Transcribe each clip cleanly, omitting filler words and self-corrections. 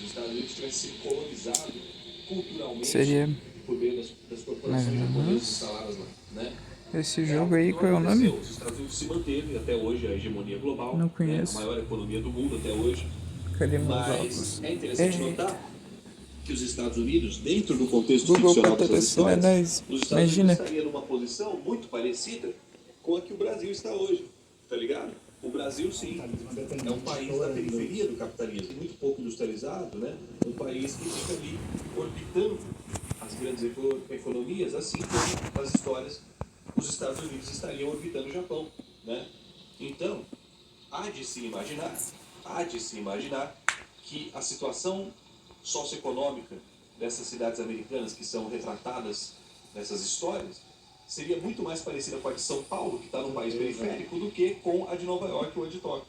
se os Estados Unidos tivessem sido colonizados Seria culturalmente por meio das mais ou corporações japonesas menos instaladas lá, né? esse É jogo algo que aí. não Qual é o nome? aconteceu. Os Estados Unidos se manteve até hoje a hegemonia global, Não né? A conheço. maior economia do mundo até hoje. Cadê meus Mas óculos? é interessante Eita. notar que os Estados Unidos, dentro do contexto Google ficcional dessas patrocina histórias, nós. os Estados Unidos Imagina. estariam numa posição muito parecida com a que o Brasil está hoje, tá ligado? O Brasil, sim, é um país da periferia do capitalismo, muito pouco industrializado, né? Um país que fica ali orbitando as grandes economias, assim como nas histórias os Estados Unidos estariam orbitando o Japão, né? Então, há de se imaginar que a situação socioeconômica dessas cidades americanas que são retratadas nessas histórias seria muito mais parecida com a de São Paulo, que está num país periférico, do que com a de Nova York ou a de Tóquio,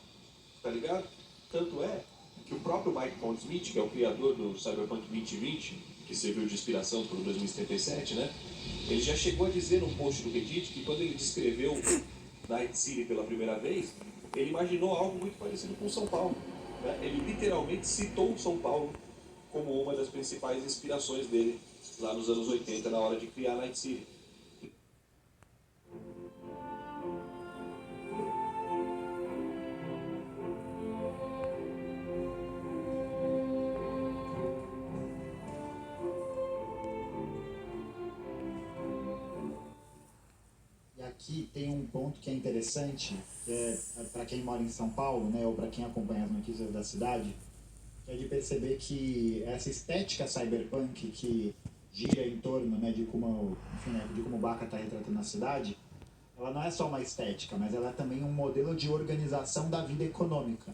tá ligado? Tanto é que o próprio Mike Pondsmith, que é o criador do Cyberpunk 2020, que serviu de inspiração para o 2077, né? Ele já chegou a dizer num post do Reddit que quando ele descreveu Night City pela primeira vez, ele imaginou algo muito parecido com São Paulo, né? Ele literalmente citou São Paulo como uma das principais inspirações dele lá nos anos 80, na hora de criar Night City. Aqui tem um ponto que é interessante, que é para quem mora em São Paulo, né, ou para quem acompanha as notícias da cidade, que é de perceber que essa estética cyberpunk que gira em torno, né, de como, enfim, né, de como o Baca está retratando a cidade, ela não é só uma estética, mas ela é também um modelo de organização da vida econômica.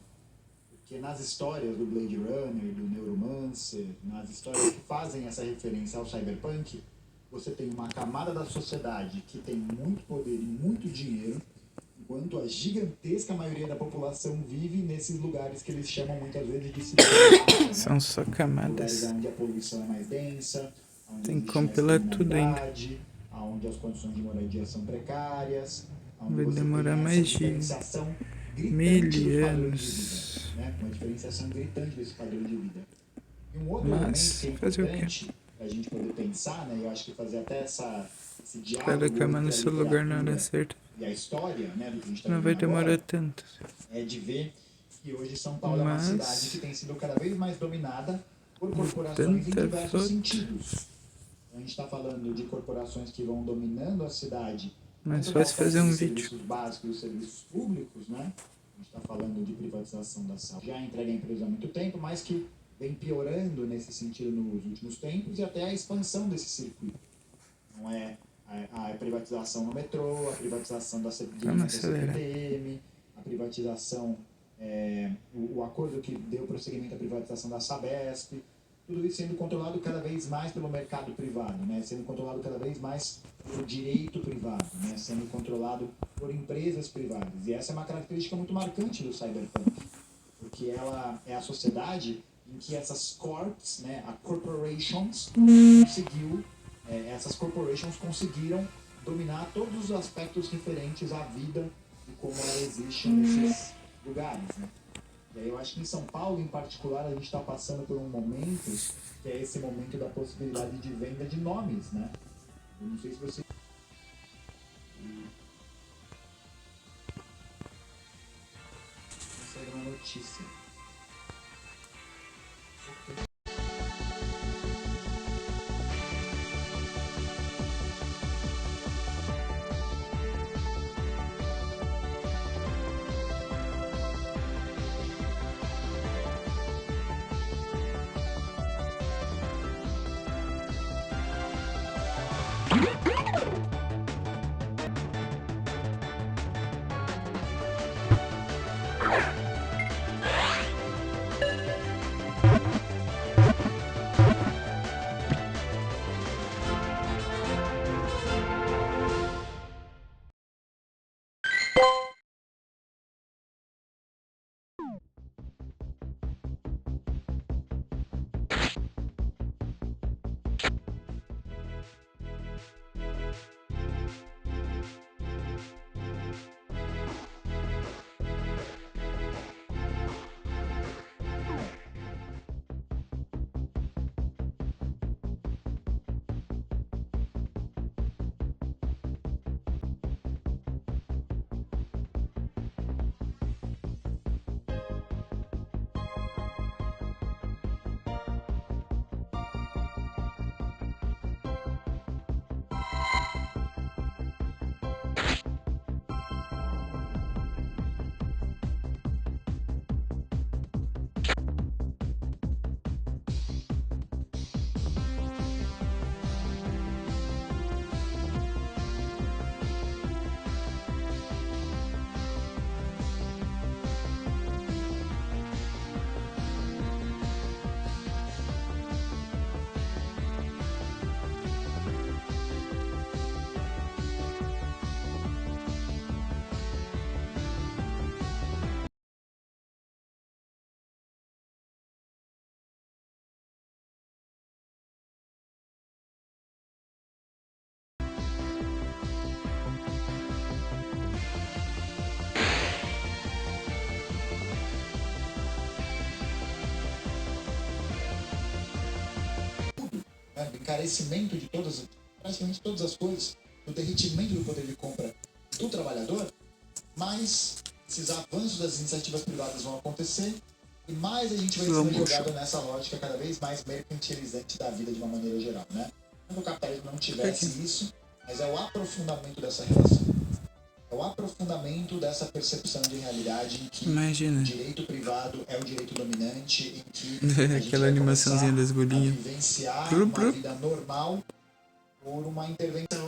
Porque nas histórias do Blade Runner, do Neuromancer, nas histórias que fazem essa referência ao cyberpunk, você tem uma camada da sociedade que tem muito poder e muito dinheiro, enquanto a gigantesca maioria da população vive nesses lugares que eles chamam muitas vezes de cidades. São só camadas. Lugares onde a poluição é mais densa, onde Tem existe como mais compilar tudo ainda. criminalidade, onde as condições de moradia são precárias, onde Vai você demorar tem essa mais de diferenciação gritante mil dos padrões de anos. vida, né? Uma diferenciação gritante desse padrão de vida. E um outro Mas, elemento que é fazer o quê? importante para a gente poder pensar, né? Eu acho que fazer até esse diálogo Cada cama no entre a seu lugar na hora literatura certa. e a história, né, do que a gente está Não vai vivendo demorar agora, tanto. é de ver que hoje São Paulo é uma cidade que tem sido cada vez mais dominada por corporações em Tanta diversos foto. sentidos. A gente está falando de corporações que vão dominando a cidade. Mas tanto faz da fazer um oferta de vídeo. serviços básicos e serviços públicos, né? A gente está falando de privatização da saúde. Já entrega a empresa há muito tempo, mas que vem piorando nesse sentido nos últimos tempos e até a expansão desse circuito. Não é a privatização no metrô, a privatização da CPTM, a privatização, o acordo que deu prosseguimento à privatização da Sabesp, tudo isso sendo controlado cada vez mais pelo mercado privado, né? Sendo controlado cada vez mais pelo direito privado, né? Sendo controlado por empresas privadas. E essa é uma característica muito marcante do cyberpunk, porque ela é a sociedade em que essas corps, né, a corporations, essas corporations conseguiram dominar todos os aspectos referentes à vida e como ela existe nesses lugares, né? E aí eu acho que em São Paulo, em particular, a gente está passando por um momento que é esse momento da possibilidade de venda de nomes, né? Eu não sei se você... Consegue uma notícia. né, do encarecimento de praticamente todas as coisas, do derretimento do poder de compra do trabalhador, mais esses avanços das iniciativas privadas vão acontecer e mais a gente vai ser jogado nessa lógica cada vez mais mercantilizante da vida de uma maneira geral, né? Não que o capitalismo não tivesse isso, mas é o aprofundamento dessa relação. É o aprofundamento dessa percepção de realidade em que o direito privado é o direito dominante, em que a gente aquela vai animaçãozinha das começar a bolinhas. vivenciar uma vida normal por uma intervenção